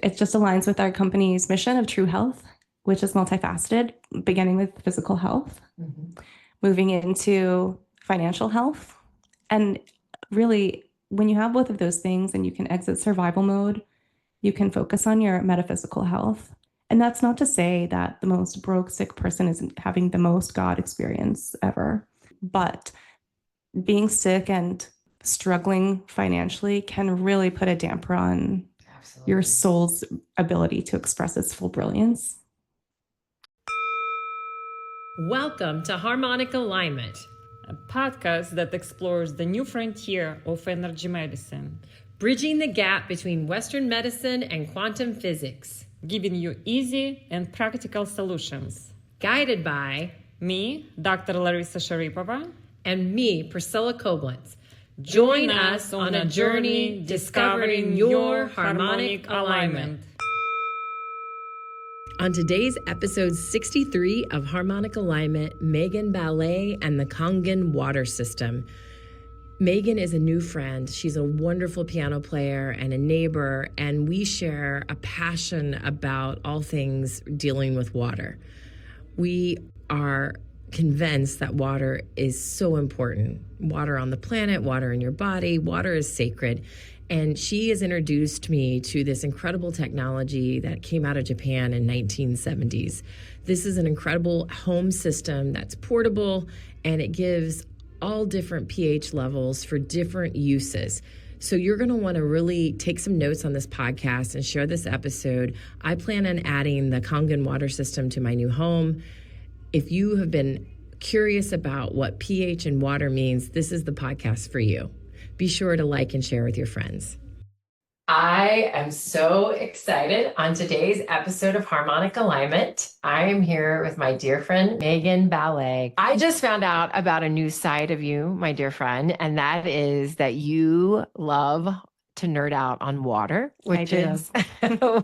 It just aligns with our company's mission of true health, which is multifaceted, beginning with physical health, moving into financial health. And really, when you have both of those things and you can exit survival mode, you can focus on your metaphysical health. And that's not to say that the most broke, sick person isn't having the most God experience ever. But being sick and struggling financially can really put a damper on your soul's ability to express its full brilliance. Welcome to Harmonic Alignment, a podcast that explores the new frontier of energy medicine, bridging the gap between Western medicine and quantum physics, giving you easy and practical solutions. Guided by me, Dr. Larissa Sharipova, and me, Priscilla Koblenz. Join us on a journey discovering your harmonic alignment. On today's episode 63 of Harmonic Alignment, Megan Balee and the Kangen water system. Megan is a new friend. She's a wonderful piano player and a neighbor, and we share a passion about all things dealing with water. We are convinced that water is so important. Water on the planet, water in your body, water is sacred. And she has introduced me to this incredible technology that came out of Japan in 1970s. This is an incredible home system that's portable, and it gives all different pH levels for different uses. So you're going to want to really take some notes on this podcast and share this episode. I plan on adding the Kangen water system to my new home. If you have been curious about what pH and water means, this is the podcast for you. Be sure to like and share with your friends. I am so excited on today's episode of Harmonic Alignment. I am here with my dear friend, Megan Balee. I just found out about a new side of you, my dear friend, and that is that you love to nerd out on water, which is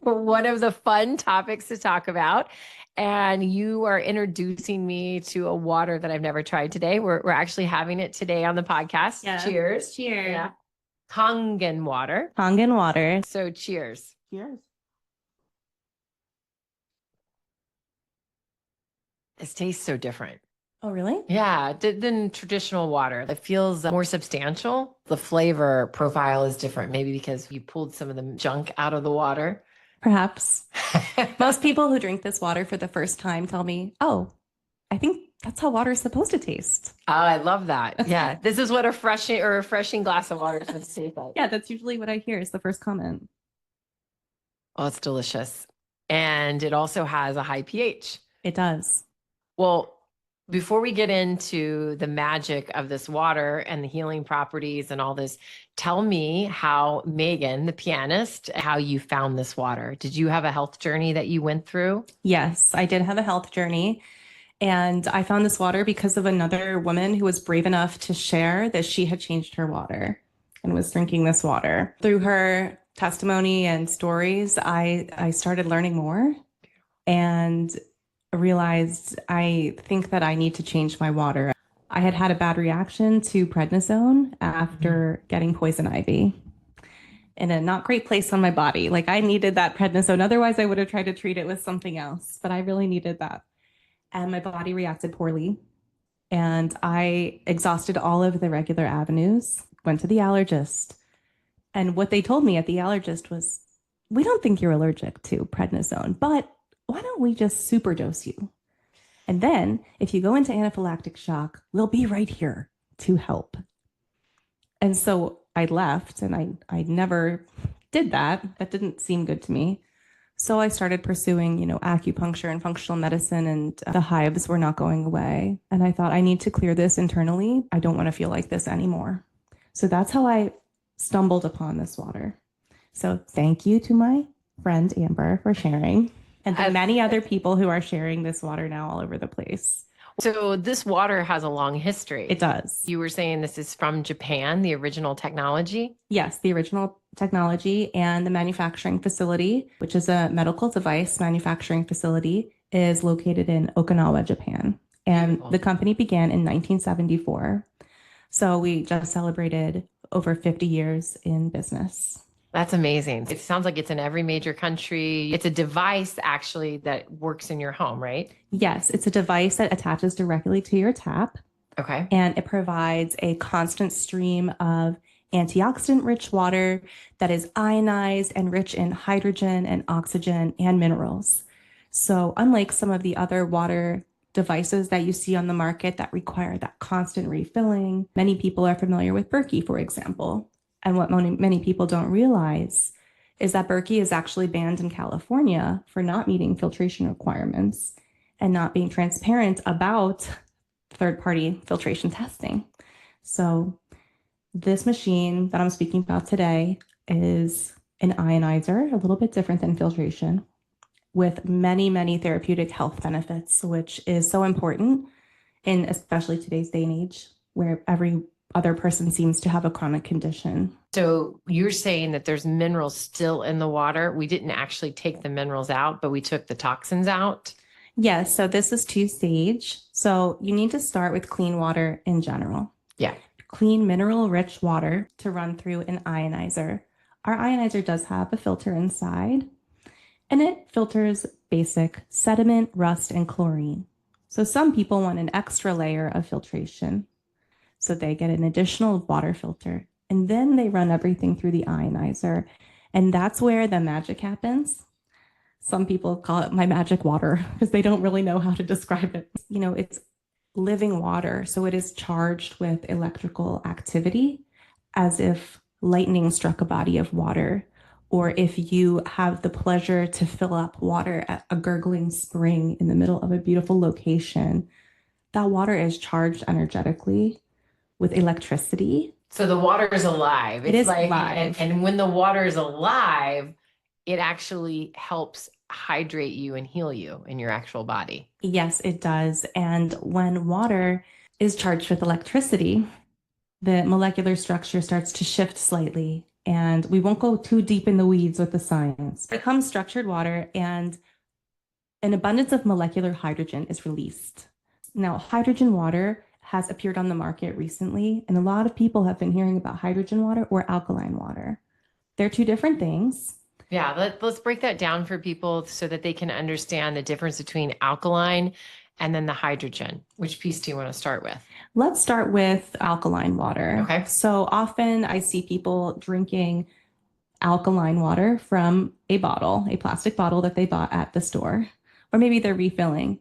one of the fun topics to talk about. And you are introducing me to a water that I've never tried today. We're actually having it today on the podcast. Yeah. Cheers. Cheers. Yeah. Kangen water. Kangen water. So cheers. Cheers. This tastes so different. Oh, really? Yeah, than traditional water. It feels more substantial. The flavor profile is different, maybe because you pulled some of the junk out of the water. Perhaps. Most people who drink this water for the first time tell me, oh, I think that's how water is supposed to taste. Oh, I love that. Yeah. This is what a refreshing glass of water is supposed to taste like. Yeah, that's usually what I hear is the first comment. Oh, it's delicious. And it also has a high pH. It does. Well, before we get into the magic of this water and the healing properties and all this, tell me how Megan, the pianist, how you found this water. Did you have a health journey that you went through? Yes, I did have a health journey. And I found this water because of another woman who was brave enough to share that she had changed her water and was drinking this water. Through her testimony and stories, I started learning more and realized I think that I need to change my water. I had a bad reaction to prednisone after getting poison ivy in a not great place on my body. Like I needed that prednisone. Otherwise, I would have tried to treat it with something else, but I really needed that. And my body reacted poorly. And I exhausted all of the regular avenues, went to the allergist. And what they told me at the allergist was, we don't think you're allergic to prednisone, but why don't we just superdose you? And then if you go into anaphylactic shock, we'll be right here to help. And so I left and I never did that. That didn't seem good to me. So I started pursuing, acupuncture and functional medicine, and the hives were not going away. And I thought, I need to clear this internally. I don't want to feel like this anymore. So that's how I stumbled upon this water. So thank you to my friend Amber for sharing. And the many other people who are sharing this water now all over the place. So this water has a long history. It does. You were saying this is from Japan, the original technology? Yes, the original technology, and the manufacturing facility, which is a medical device manufacturing facility, is located in Okinawa, Japan. And beautiful. The company began in 1974. So we just celebrated over 50 years in business. That's amazing. It sounds like it's in every major country. It's a device actually that works in your home, right? Yes, it's a device that attaches directly to your tap, Okay. and it provides a constant stream of antioxidant-rich water that is ionized and rich in hydrogen and oxygen and minerals. So unlike some of the other water devices that you see on the market that require that constant refilling, many people are familiar with Berkey, for example. And what many people don't realize is that Berkey is actually banned in California for not meeting filtration requirements and not being transparent about third-party filtration testing. So this machine that I'm speaking about today is an ionizer, a little bit different than filtration, with many, many therapeutic health benefits, which is so important in especially today's day and age, where every other person seems to have a chronic condition. So you're saying that there's minerals still in the water. We didn't actually take the minerals out, but we took the toxins out. Yes, so this is two-stage. So you need to start with clean water in general. Yeah. Clean, mineral-rich water to run through an ionizer. Our ionizer does have a filter inside, and it filters basic sediment, rust, and chlorine. So some people want an extra layer of filtration. So they get an additional water filter, and then they run everything through the ionizer. And that's where the magic happens. Some people call it my magic water because they don't really know how to describe it. You know, it's living water. So it is charged with electrical activity as if lightning struck a body of water, or if you have the pleasure to fill up water at a gurgling spring in the middle of a beautiful location. That water is charged energetically with electricity. So the water is alive. It is alive. And when the water is alive, it actually helps hydrate you and heal you in your actual body. Yes, it does. And when water is charged with electricity, the molecular structure starts to shift slightly. And we won't go too deep in the weeds with the science. It becomes structured water, and an abundance of molecular hydrogen is released. Now, hydrogen water has appeared on the market recently, and a lot of people have been hearing about hydrogen water or alkaline water. They're two different things. Yeah, let's break that down for people so that they can understand the difference between alkaline and then the hydrogen. Which piece do you want to start with? Let's start with alkaline water. Okay. So often I see people drinking alkaline water from a bottle, a plastic bottle that they bought at the store, or maybe they're refilling.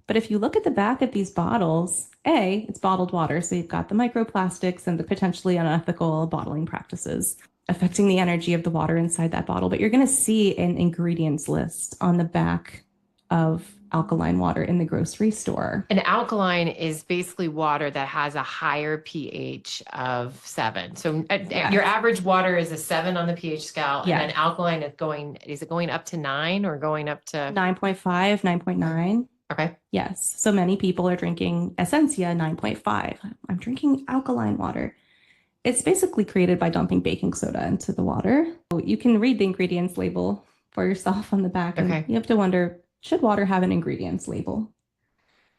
But if you look at the back of these bottles, it's bottled water. So you've got the microplastics and the potentially unethical bottling practices affecting the energy of the water inside that bottle. But you're going to see an ingredients list on the back of alkaline water in the grocery store. An alkaline is basically water that has a higher pH of 7. So your average water is a 7 on the pH scale. And then alkaline is it going up to 9 or going up to 9.5, 9.9? Okay. Yes. So many people are drinking Essentia 9.5. I'm drinking alkaline water. It's basically created by dumping baking soda into the water. You can read the ingredients label for yourself on the back. Okay. And you have to wonder, should water have an ingredients label?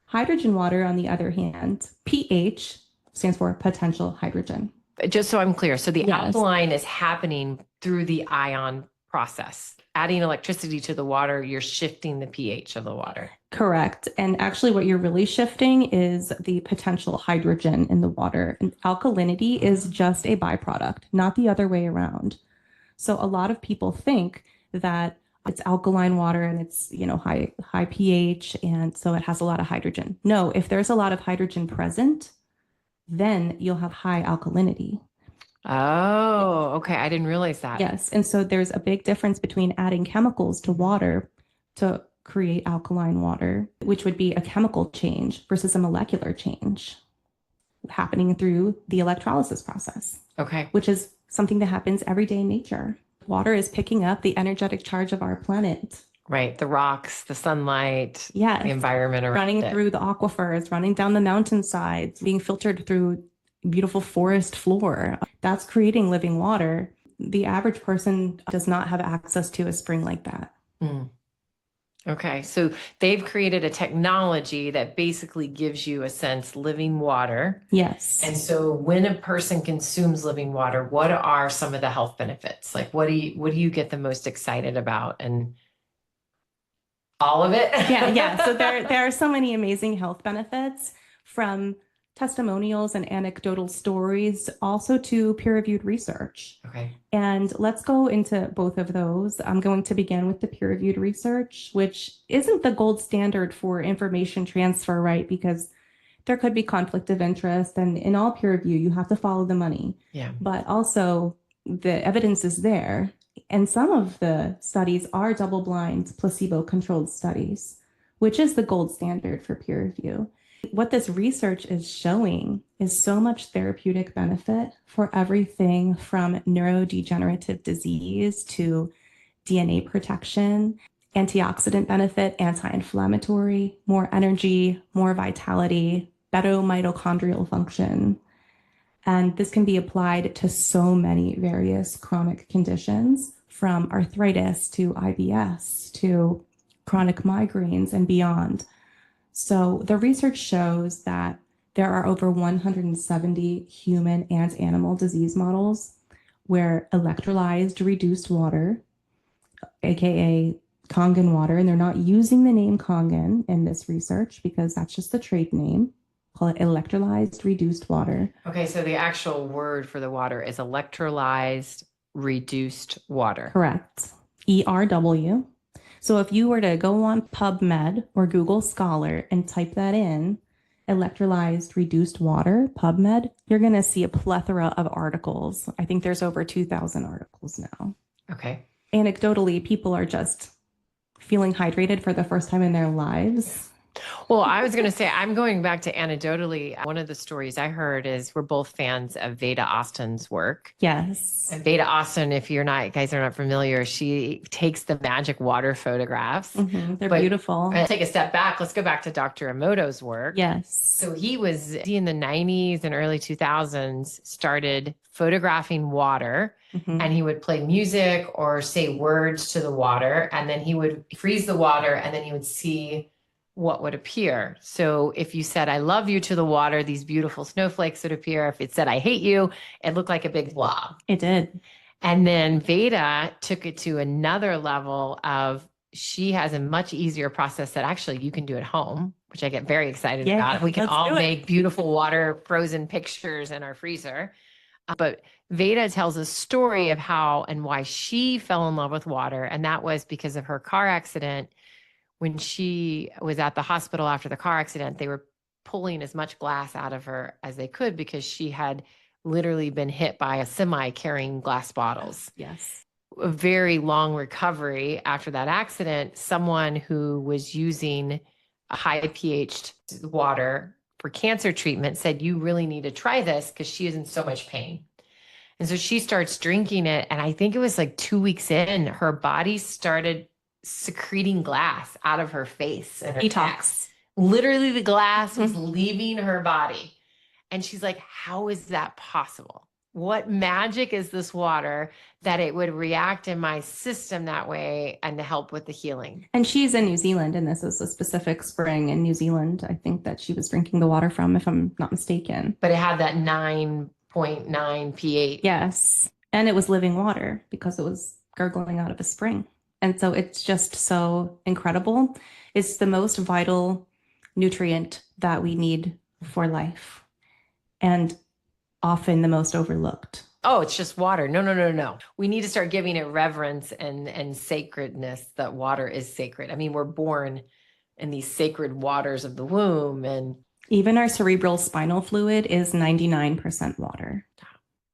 Hydrogen water, on the other hand, pH stands for potential hydrogen. Just so I'm clear. So the alkaline is happening through the ion process. Adding electricity to the water, you're shifting the pH of the water. Correct. And actually what you're really shifting is the potential hydrogen in the water. And alkalinity is just a byproduct, not the other way around. So a lot of people think that it's alkaline water and it's, high pH, and so it has a lot of hydrogen. No, if there's a lot of hydrogen present, then you'll have high alkalinity. Oh, okay. I didn't realize that. Yes. And so there's a big difference between adding chemicals to water to create alkaline water, which would be a chemical change, versus a molecular change happening through the electrolysis process. Okay. Which is something that happens every day in nature. Water is picking up the energetic charge of our planet. Right. The rocks, the sunlight, the environment around running through the aquifers, running down the mountainsides, being filtered through beautiful forest floor. That's creating living water. The average person does not have access to a spring like that. Okay. So they've created a technology that basically gives you a sense living water. Yes. And so when a person consumes living water, what are some of the health benefits? Like what do you get the most excited about? And all of it? Yeah. So there are so many amazing health benefits, from testimonials and anecdotal stories, also to peer-reviewed research. Okay. And let's go into both of those. I'm going to begin with the peer-reviewed research, which isn't the gold standard for information transfer, right? Because there could be conflict of interest, and in all peer review, you have to follow the money. Yeah. But also, the evidence is there. And some of the studies are double-blind, placebo-controlled studies, which is the gold standard for peer review. What this research is showing is so much therapeutic benefit for everything from neurodegenerative disease to DNA protection, antioxidant benefit, anti-inflammatory, more energy, more vitality, better mitochondrial function. And this can be applied to so many various chronic conditions, from arthritis to IBS to chronic migraines and beyond. So the research shows that there are over 170 human and animal disease models where electrolyzed reduced water, aka Kangen water, and they're not using the name Kangen in this research because that's just the trade name. Call it electrolyzed reduced water. Okay, so the actual word for the water is electrolyzed reduced water. Correct. ERW. So if you were to go on PubMed or Google Scholar and type that in, electrolyzed reduced water, PubMed, you're going to see a plethora of articles. I think there's over 2,000 articles now. Okay. Anecdotally, people are just feeling hydrated for the first time in their lives. Well, I was going to say, I'm going back to anecdotally. One of the stories I heard is we're both fans of Veda Austin's work. Yes. And Veda Austin, if guys are not familiar, she takes the magic water photographs. They're beautiful. I'll take a step back. Let's go back to Dr. Emoto's work. Yes. So he in the 90s and early 2000s started photographing water. And he would play music or say words to the water, and then he would freeze the water, and then he would see what would appear. So if you said, I love you to the water, these beautiful snowflakes would appear. If it said, I hate you, it looked like a big blob. It did. And then Veda took it to another level of, she has a much easier process that actually you can do at home, which I get very excited about. We can all make beautiful water frozen pictures in our freezer. But Veda tells a story of how and why she fell in love with water. And that was because of her car accident. When she was at the hospital after the car accident, they were pulling as much glass out of her as they could because she had literally been hit by a semi carrying glass bottles. Yes. A very long recovery after that accident. Someone who was using a high pH water for cancer treatment said, you really need to try this because she is in so much pain. And so she starts drinking it. And I think it was like 2 weeks in, her body started secreting glass out of her face and her detox. Literally the glass was leaving her body. And she's like, how is that possible? What magic is this water that it would react in my system that way and to help with the healing? And she's in New Zealand, and this is a specific spring in New Zealand, I think, that she was drinking the water from, if I'm not mistaken. But it had that 9.9 pH. Yes. And it was living water because it was gurgling out of a spring. And so it's just so incredible. It's the most vital nutrient that we need for life, and often the most overlooked. Oh, it's just water. No. We need to start giving it reverence and sacredness, that water is sacred. I mean, we're born in these sacred waters of the womb. And even our cerebral spinal fluid is 99% water.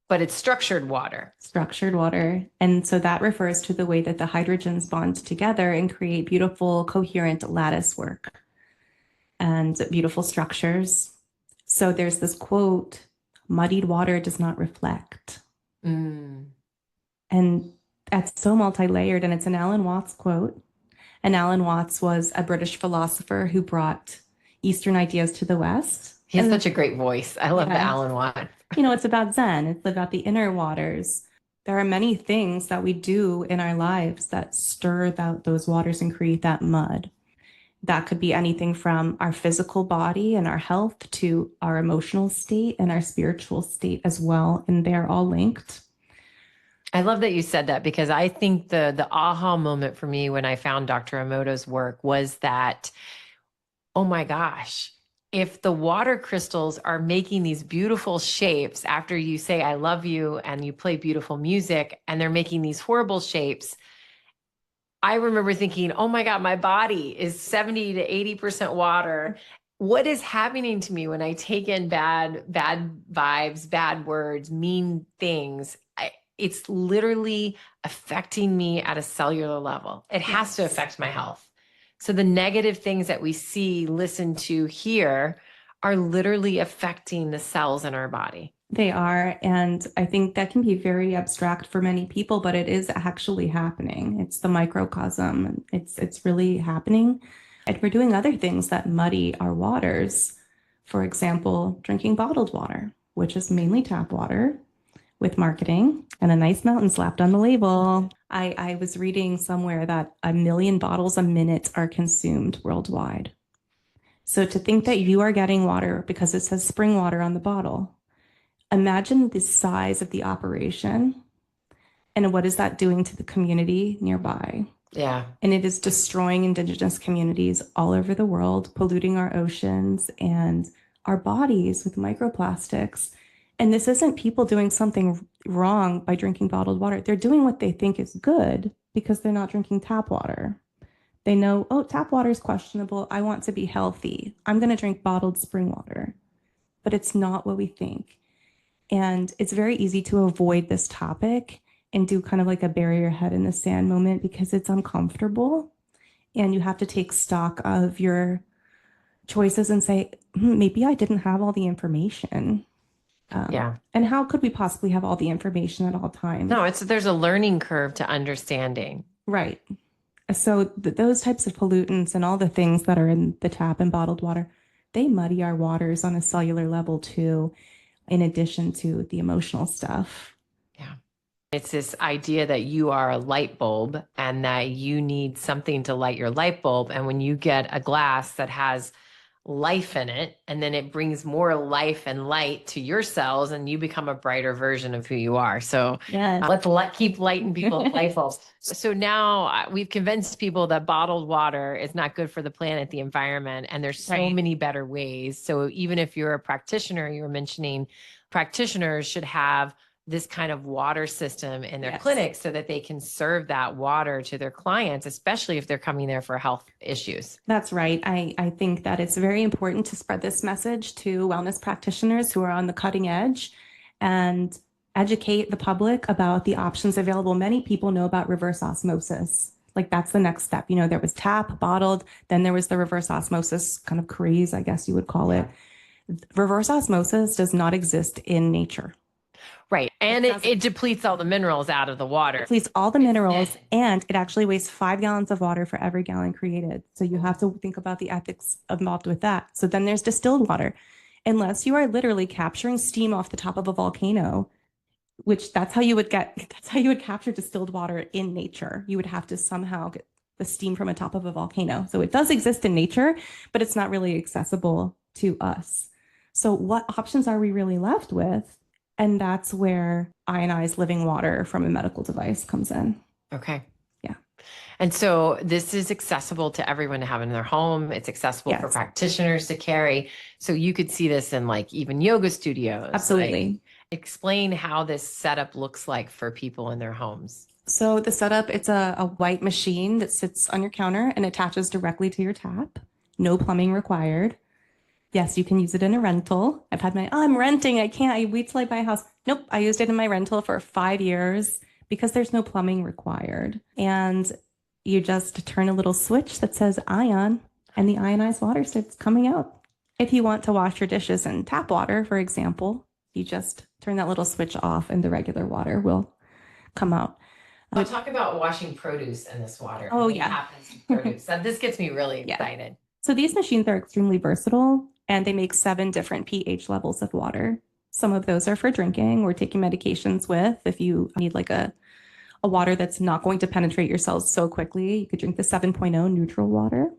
But it's structured water. Structured water. And so that refers to the way that the hydrogens bond together and create beautiful, coherent lattice work and beautiful structures. So there's this quote, muddied water does not reflect. And that's so multi-layered. And it's an Alan Watts quote. And Alan Watts was a British philosopher who brought Eastern ideas to the West. He has such a great voice. I love the Alan Watts. You know, it's about Zen. It's about the inner waters. There are many things that we do in our lives that stir those waters and create that mud. That could be anything from our physical body and our health to our emotional state and our spiritual state as well. And they're all linked. I love that you said that, because I think the aha moment for me when I found Dr. Emoto's work was that, oh my gosh, if the water crystals are making these beautiful shapes after you say, I love you, and you play beautiful music, and they're making these horrible shapes, I remember thinking, oh my God, my body is 70 to 80% water. What is happening to me when I take in bad vibes, bad words, mean things? It's literally affecting me at a cellular level. It has to affect my health. So the negative things that we see, listen to, hear are literally affecting the cells in our body. They are. And I think that can be very abstract for many people, but it is actually happening. It's the microcosm. It's really happening. And we're doing other things that muddy our waters. For example, drinking bottled water, which is mainly tap water, with marketing and a nice mountain slapped on the label. I was reading somewhere that 1 million bottles a minute are consumed worldwide. So to think that you are getting water because it says spring water on the bottle, imagine the size of the operation and what is that doing to the community nearby? Yeah. And it is destroying indigenous communities all over the world, polluting our oceans and our bodies with microplastics. And this isn't people doing something wrong by drinking bottled water. They're doing what they think is good because they're not drinking tap water. They know, oh, tap water is questionable. I want to be healthy. I'm going to drink bottled spring water. But it's not what we think. And it's very easy to avoid this topic and do kind of like a bury your head in the sand moment because it's uncomfortable. And you have to take stock of your choices and say, maybe I didn't have all the information. And how could we possibly have all the information at all times? No, there's a learning curve to understanding. Right. So those types of pollutants and all the things that are in the tap and bottled water, they muddy our waters on a cellular level too, in addition to the emotional stuff. Yeah. It's this idea that you are a light bulb and that you need something to light your light bulb. And when you get a glass that has life in it, and then it brings more life and light to your cells, and you become a brighter version of who you are. So let's keep lighting people's light bulbs. So now we've convinced people that bottled water is not good for the planet, the environment, and there's so many better ways. So even if you're a practitioner, you were mentioning practitioners should have this kind of water system in their clinics so that they can serve that water to their clients, especially if they're coming there for health issues. That's right. I think that it's very important to spread this message to wellness practitioners who are on the cutting edge and educate the public about the options available. Many people know about reverse osmosis. Like that's the next step. You know, there was tap, bottled, then there was the reverse osmosis kind of craze, I guess you would call it. Reverse osmosis does not exist in nature. Right. And it depletes all the minerals out of the water. It depletes all the minerals, and it actually wastes 5 gallons of water for every gallon created. So you have to think about the ethics involved with that. So then there's distilled water. Unless you are literally capturing steam off the top of a volcano, which that's how you would capture distilled water in nature. You would have to somehow get the steam from the top of a volcano. So it does exist in nature, but it's not really accessible to us. So what options are we really left with? And that's where ionized living water from a medical device comes in. Okay. Yeah. And so this is accessible to everyone to have in their home. It's accessible for practitioners to carry. So you could see this in like even yoga studios. Absolutely. Like, explain how this setup looks like for people in their homes. So the setup, it's a white machine that sits on your counter and attaches directly to your tap. No plumbing required. Yes, you can use it in a rental. I've had I'm renting. I wait till I buy a house. Nope. I used it in my rental for 5 years because there's no plumbing required. And you just turn a little switch that says ion and the ionized water starts coming out. If you want to wash your dishes in tap water, for example, you just turn that little switch off and the regular water will come out. I'll talk about washing produce in this water. Oh, what yeah. happens to produce. This gets me really excited. So these machines are extremely versatile and they make 7 different pH levels of water. Some of those are for drinking or taking medications with. If you need like a water that's not going to penetrate your cells so quickly, you could drink the 7.0 neutral water.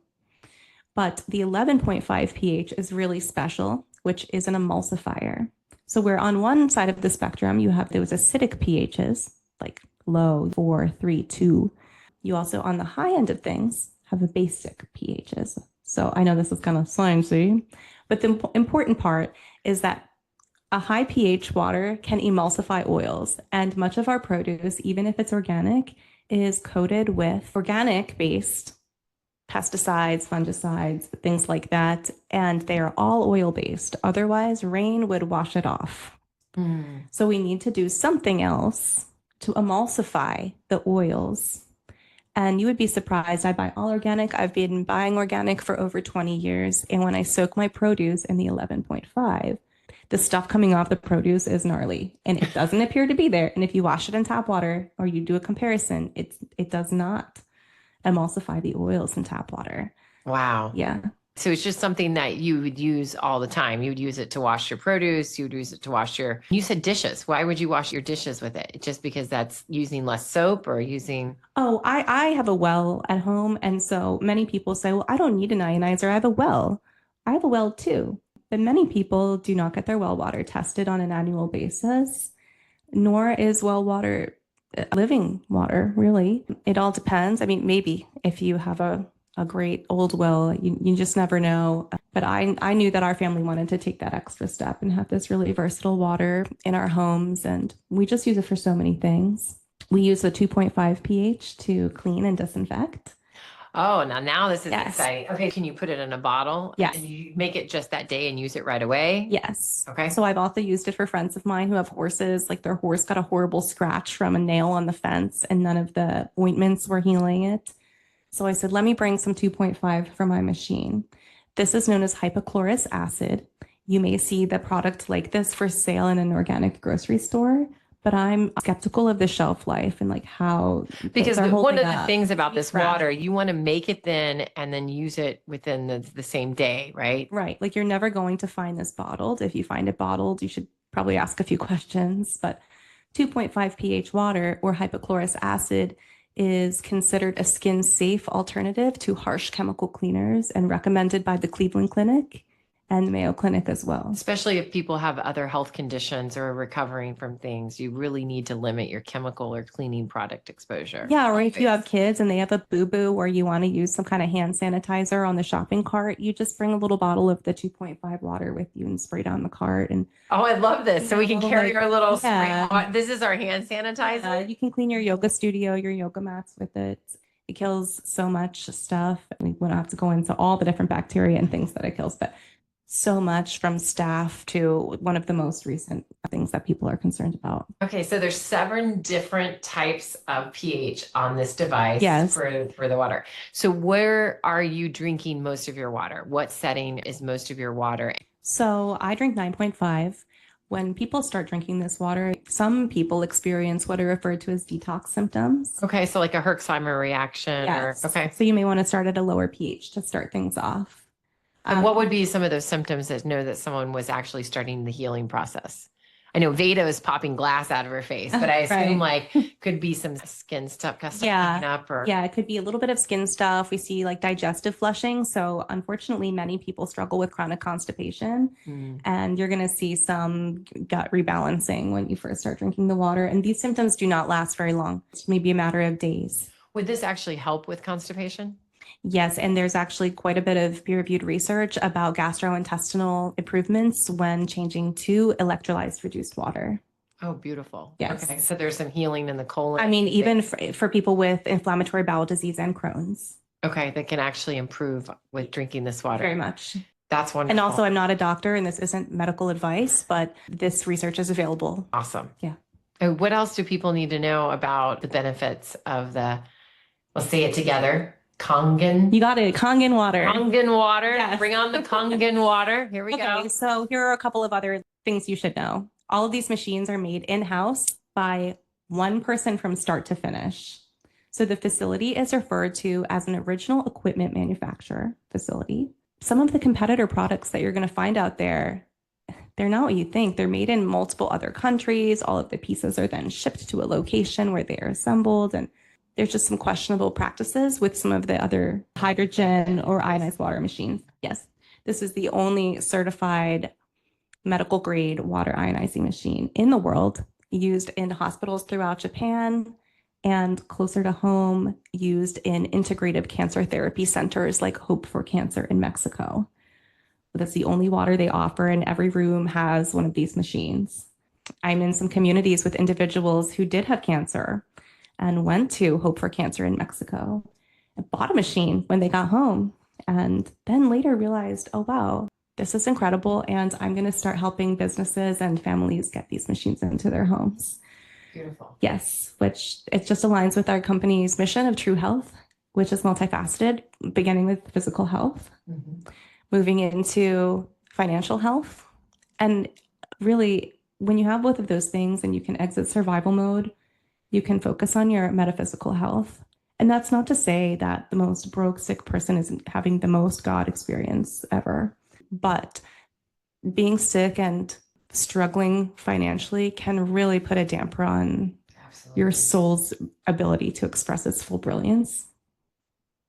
But the 11.5 pH is really special, which is an emulsifier. So where on one side of the spectrum, you have those acidic pHs, like low, 4, 3, 2. You also, on the high end of things, have a basic pHs. So I know this is kind of sciencey, but the important part is that a high pH water can emulsify oils, and much of our produce, even if it's organic, is coated with organic-based pesticides, fungicides, things like that, and they are all oil-based. Otherwise, rain would wash it off. So we need to do something else to emulsify the oils. And you would be surprised, I buy all organic. I've been buying organic for over 20 years, and when I soak my produce in the 11.5, the stuff coming off the produce is gnarly and it doesn't appear to be there. And if you wash it in tap water or you do a comparison, it does not emulsify the oils in tap water. Wow. Yeah. So it's just something that you would use all the time. You would use it to wash your produce. You would use it to wash you said dishes. Why would you wash your dishes with it? Just because that's using less soap or using? Oh, I have a well at home. And so many people say, well, I don't need an ionizer. I have a well. I have a well too. But many people do not get their well water tested on an annual basis, nor is well water living water, really. It all depends. I mean, maybe if you have a great old well, you just never know. But I knew that our family wanted to take that extra step and have this really versatile water in our homes. And we just use it for so many things. We use the 2.5 pH to clean and disinfect. Oh, now this is exciting. Okay, can you put it in a bottle? Yes. And you make it just that day and use it right away? Yes. Okay. So I've also used it for friends of mine who have horses, like their horse got a horrible scratch from a nail on the fence and none of the ointments were healing it. So I said, let me bring some 2.5 for my machine. This is known as hypochlorous acid. You may see the product like this for sale in an organic grocery store, but I'm skeptical of the shelf life and like how. Because one of the things about this water, you want to make it then and then use it within the same day, right? Right. Like you're never going to find this bottled. If you find it bottled, you should probably ask a few questions. But 2.5 pH water or hypochlorous acid is considered a skin safe alternative to harsh chemical cleaners and recommended by the Cleveland Clinic and the Mayo Clinic as well. Especially if people have other health conditions or are recovering from things, you really need to limit your chemical or cleaning product exposure. Yeah, or if you have kids and they have a boo-boo or you want to use some kind of hand sanitizer on the shopping cart, you just bring a little bottle of the 2.5 water with you and spray down the cart. And oh, I love this. So we can carry our little yeah. spray. This is our hand sanitizer. You can clean your yoga studio, your yoga mats with it. It kills so much stuff. We wouldn't have to go into all the different bacteria and things that it kills, but so much from staph to one of the most recent things that people are concerned about. Okay, so there's 7 different types of pH on this device for the water. So where are you drinking most of your water? What setting is most of your water? So I drink 9.5. When people start drinking this water, some people experience what are referred to as detox symptoms. Okay, so like a Herxheimer reaction. Yes. Okay. So you may want to start at a lower pH to start things off. And what would be some of those symptoms that know that someone was actually starting the healing process? I know Veda is popping glass out of her face, but I assume like could be some skin stuff coming up. Yeah, it could be a little bit of skin stuff. We see like digestive flushing. So unfortunately, many people struggle with chronic constipation and you're going to see some gut rebalancing when you first start drinking the water. And these symptoms do not last very long. It's maybe a matter of days. Would this actually help with constipation? Yes, and there's actually quite a bit of peer-reviewed research about gastrointestinal improvements when changing to electrolyzed reduced water. Oh, beautiful. Yes. Okay, so there's some healing in the colon. I mean, even for people with inflammatory bowel disease and Crohn's. Okay, that can actually improve with drinking this water. Very much. That's wonderful. And also, I'm not a doctor, and this isn't medical advice, but this research is available. Awesome. Yeah. What else do people need to know about the benefits of let's say it together, Kangen? You got it. Kangen water. Kangen water. Yes. Bring on the Kangen water. Here we go. So here are a couple of other things you should know. All of these machines are made in-house by one person from start to finish. So the facility is referred to as an original equipment manufacturer facility. Some of the competitor products that you're going to find out there, They're not what you think. They're made in multiple other countries. All of the pieces are then shipped to a location where they are assembled. And there's just some questionable practices with some of the other hydrogen or ionized water machines. Yes, this is the only certified medical grade water ionizing machine in the world, used in hospitals throughout Japan and closer to home, used in integrative cancer therapy centers like Hope for Cancer in Mexico. That's the only water they offer, and every room has one of these machines. I'm in some communities with individuals who did have cancer and went to Hope for Cancer in Mexico and bought a machine when they got home, and then later realized, oh, wow, this is incredible, and I'm going to start helping businesses and families get these machines into their homes. Beautiful. Yes, which it just aligns with our company's mission of true health, which is multifaceted, beginning with physical health, moving into financial health. And really, when you have both of those things and you can exit survival mode, you can focus on your metaphysical health. And that's not to say that the most broke, sick person isn't having the most God experience ever. But being sick and struggling financially can really put a damper on your soul's ability to express its full brilliance.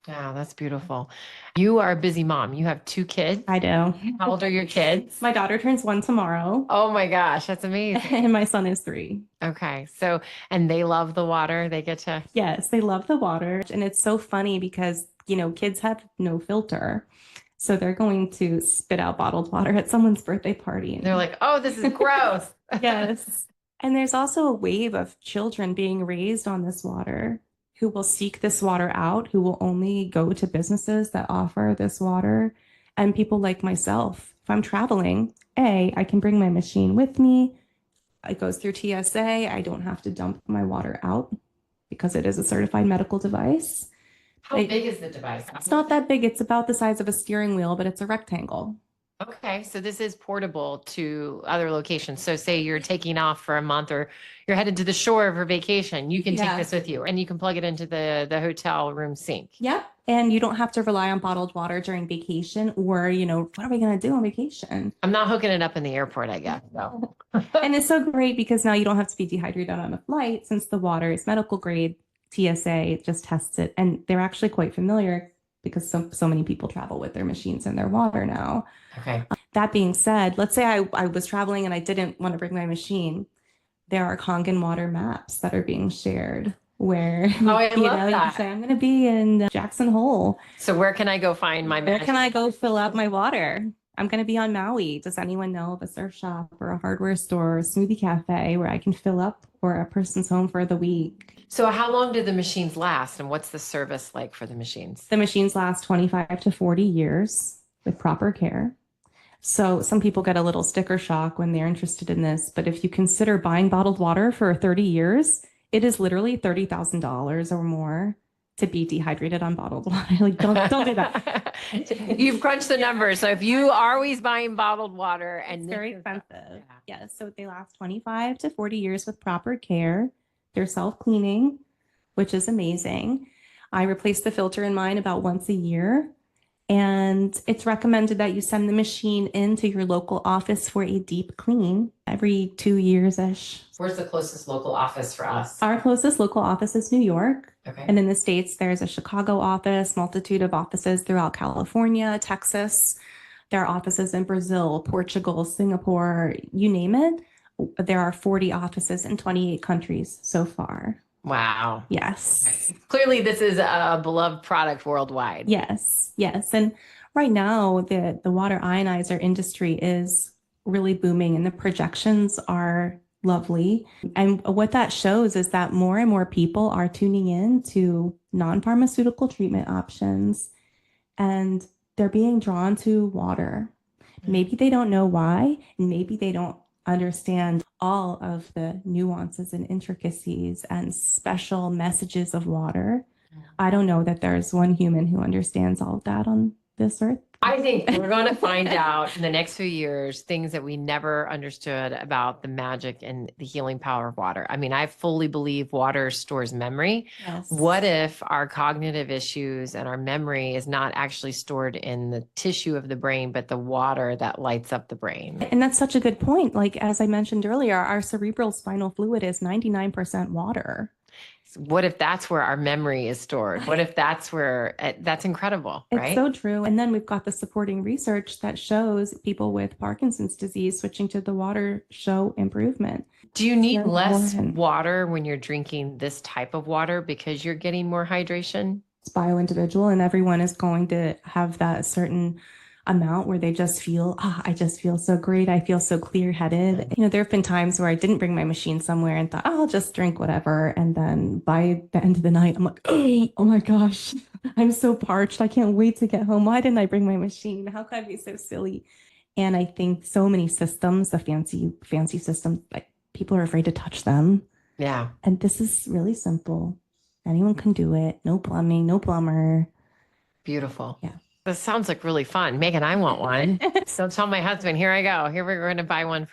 Yeah, that's beautiful. You are a busy mom. You have 2 kids. I do. How old are your kids? My daughter turns 1 tomorrow. Oh my gosh, that's amazing. And my son is 3. Okay. So, and they love the water. They get to. Yes, they love the water. And it's so funny because, kids have no filter. So they're going to spit out bottled water at someone's birthday party. They're like, oh, this is gross. Yes. And there's also a wave of children being raised on this water who will seek this water out, who will only go to businesses that offer this water. And people like myself, if I'm traveling, I can bring my machine with me. It goes through TSA. I don't have to dump my water out because it is a certified medical device. How big is the device? It's not that big. It's about the size of a steering wheel, but it's a rectangle. Okay. So this is portable to other locations. So say you're taking off for a month or you're headed to the shore for vacation, you can take this with you and you can plug it into the hotel room sink. Yep. And you don't have to rely on bottled water during vacation or, what are we going to do on vacation? I'm not hooking it up in the airport, I guess. No. And it's so great because now you don't have to be dehydrated on a flight since the water is medical grade. TSA just tests it, and they're actually quite familiar because so many people travel with their machines and their water now. Okay. That being said, let's say I was traveling and I didn't want to bring my machine. There are Kangen water maps that are being shared where I love you that. say, I'm going to be in Jackson Hole. So where can I go find my Where can I go fill up my water? I'm going to be on Maui. Does anyone know of a surf shop or a hardware store or a smoothie cafe where I can fill up or a person's home for the week? So how long do the machines last and what's the service like for the machines? The machines last 25 to 40 years with proper care. So some people get a little sticker shock when they're interested in this, but if you consider buying bottled water for 30 years, it is literally $30,000 or more to be dehydrated on bottled water. Like, don't do that. You've crunched the numbers. So if you are always buying bottled water and it's very expensive. Yeah. So they last 25 to 40 years with proper care. They're self-cleaning, which is amazing. I replace the filter in mine about once a year. And it's recommended that you send the machine into your local office for a deep clean every 2 years-ish. Where's the closest local office for us? Our closest local office is New York. Okay. And in the States, there's a Chicago office, multitude of offices throughout California, Texas. There are offices in Brazil, Portugal, Singapore, you name it. There are 40 offices in 28 countries so far. Wow. Yes. Clearly, this is a beloved product worldwide. Yes. Yes. And right now, the water ionizer industry is really booming and the projections are lovely. And what that shows is that more and more people are tuning in to non-pharmaceutical treatment options and they're being drawn to water. Maybe they don't know why, and maybe they don't understand all of the nuances and intricacies and special messages of water. I don't know that there's one human who understands all of that on this earth. I think we're going to find out in the next few years things that we never understood about the magic and the healing power of water. I mean, I fully believe water stores memory. Yes. What if our cognitive issues and our memory is not actually stored in the tissue of the brain, but the water that lights up the brain? And that's such a good point. Like, as I mentioned earlier, our cerebral spinal fluid is 99% water. What if that's where our memory is stored? What if that's where, that's incredible, right? It's so true. And then we've got the supporting research that shows people with Parkinson's disease switching to the water show improvement. Do you need less water when you're drinking this type of water because you're getting more hydration? It's bio-individual, and everyone is going to have that certain amount where they just feel, I just feel so great. I feel so clear-headed. You know, there have been times where I didn't bring my machine somewhere and thought, I'll just drink whatever. And then by the end of the night, I'm like, oh my gosh, I'm so parched. I can't wait to get home. Why didn't I bring my machine? How could I be so silly? And I think so many systems, the fancy systems, like people are afraid to touch them. Yeah. And this is really simple. Anyone can do it. No plumbing, no plumber. Beautiful. Yeah. This sounds like really fun. Megan, I want one. So tell my husband, here I go. Here we're going to buy one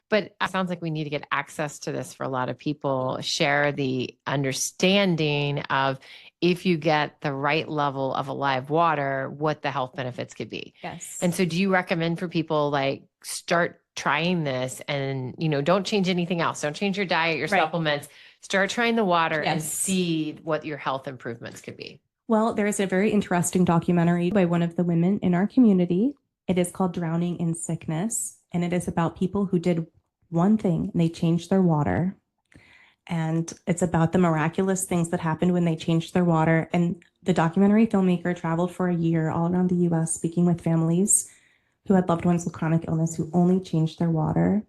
but it sounds like we need to get access to this for a lot of people, share the understanding of if you get the right level of alive water, what the health benefits could be. Yes. And so do you recommend for people like start trying this and, don't change anything else. Don't change your diet, your supplements, start trying the water and see what your health improvements could be. Well, there is a very interesting documentary by one of the women in our community. It is called Drowning in Sickness, and it is about people who did one thing and they changed their water. And it's about the miraculous things that happened when they changed their water. And the documentary filmmaker traveled for a year all around the US speaking with families who had loved ones with chronic illness who only changed their water.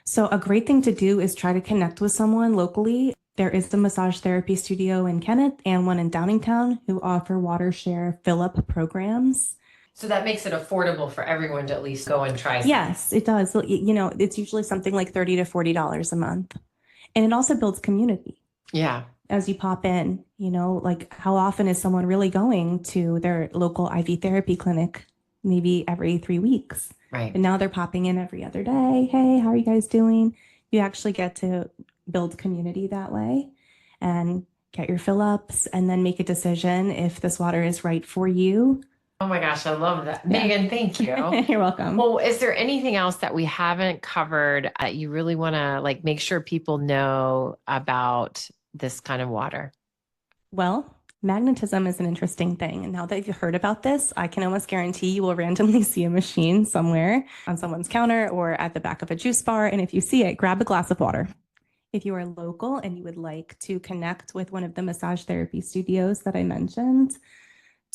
So a great thing to do is try to connect with someone locally. There is a massage therapy studio in Kennett and one in Downingtown who offer water share fill-up programs. So that makes it affordable for everyone to at least go and try something. Yes, it does. It's usually something like $30 to $40 a month. And it also builds community. Yeah. As you pop in, like how often is someone really going to their local IV therapy clinic? Maybe every 3 weeks. Right. And now they're popping in every other day. Hey, how are you guys doing? You actually get to build community that way and get your fill-ups and then make a decision if this water is right for you. Oh my gosh, I love that. Yeah. Megan, thank you. You're welcome. Well, is there anything else that we haven't covered that you really want to make sure people know about this kind of water? Well, magnetism is an interesting thing. And now that you've heard about this, I can almost guarantee you will randomly see a machine somewhere on someone's counter or at the back of a juice bar. And if you see it, grab a glass of water. If you are local and you would like to connect with one of the massage therapy studios that I mentioned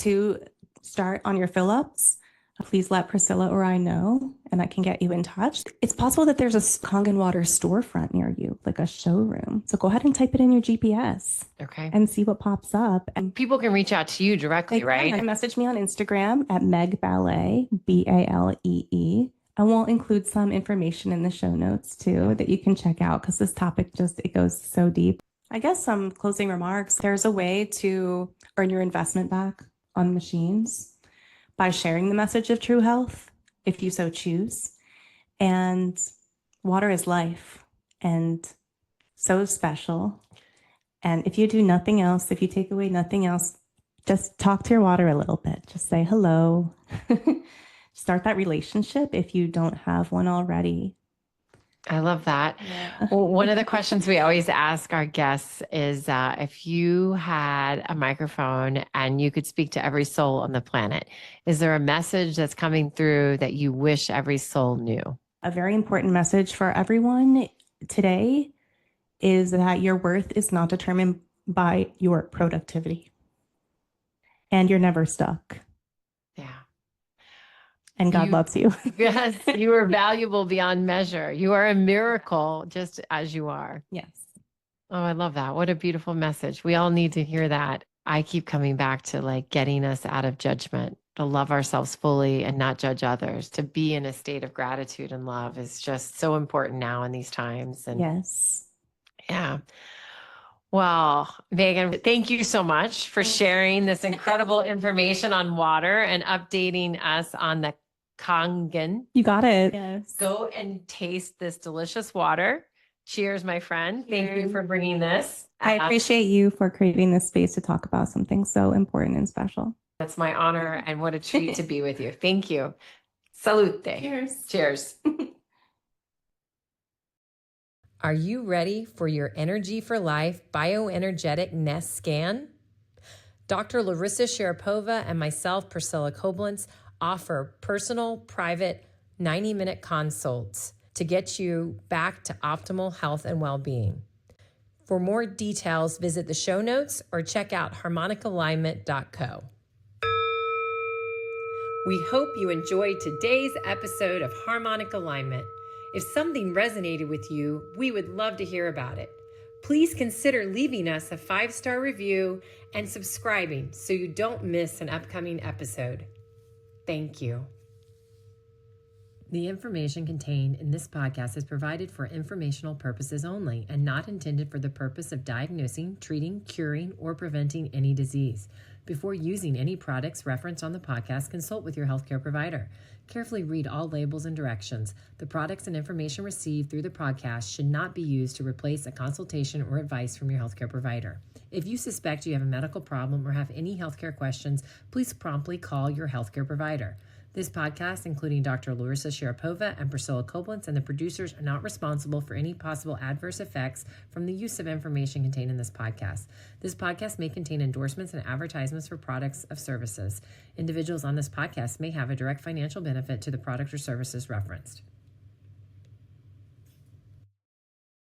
to start on your fill-ups, please let Priscilla or I know, and I can get you in touch. It's possible that there's a Kangen water storefront near you, like a showroom. So go ahead and type it in your GPS. Okay. And see what pops up. And people can reach out to you directly, right? Message me on Instagram at Meg Balee, Balee. And we'll include some information in the show notes too that you can check out because this topic it goes so deep. I guess some closing remarks. There's a way to earn your investment back on machines by sharing the message of true health, if you so choose. And water is life and so special. And if you do nothing else, if you take away nothing else, just talk to your water a little bit. Just say hello. Start that relationship if you don't have one already. I love that. Yeah. Well, one of the questions we always ask our guests is if you had a microphone and you could speak to every soul on the planet, is there a message that's coming through that you wish every soul knew? A very important message for everyone today is that your worth is not determined by your productivity. And you're never stuck. Yeah. And God loves you. Yes, you are valuable beyond measure. You are a miracle just as you are. Yes. Oh, I love that. What a beautiful message. We all need to hear that. I keep coming back to getting us out of judgment, to love ourselves fully and not judge others, to be in a state of gratitude and love is just so important now in these times. And yes. Yeah. Well, Megan, thank you so much for sharing this incredible information on water and updating us on the Kangen. You got it. Yes. Go and taste this delicious water. Cheers, my friend. Thank you for bringing this. I appreciate you for creating this space to talk about something so important and special. That's my honor, and what a treat to be with you. Thank you. Salute. Cheers. Cheers. Are you ready for your Energy for Life bioenergetic nest scan? Dr. Larissa Sharapova and myself, Priscilla Koblenz, offer personal, private, 90-minute consults to get you back to optimal health and well-being. For more details, visit the show notes or check out harmonicalignment.co. We hope you enjoyed today's episode of Harmonic Alignment. If something resonated with you, we would love to hear about it. Please consider leaving us a 5-star review and subscribing so you don't miss an upcoming episode. Thank you. The information contained in this podcast is provided for informational purposes only and not intended for the purpose of diagnosing, treating, curing, or preventing any disease. Before using any products referenced on the podcast, consult with your healthcare provider. Carefully read all labels and directions. The products and information received through the podcast should not be used to replace a consultation or advice from your healthcare provider. If you suspect you have a medical problem or have any healthcare questions, please promptly call your healthcare provider. This podcast, including Dr. Larissa Sharapova and Priscilla Koblenz and the producers, are not responsible for any possible adverse effects from the use of information contained in this podcast. This podcast may contain endorsements and advertisements for products or services. Individuals on this podcast may have a direct financial benefit to the product or services referenced.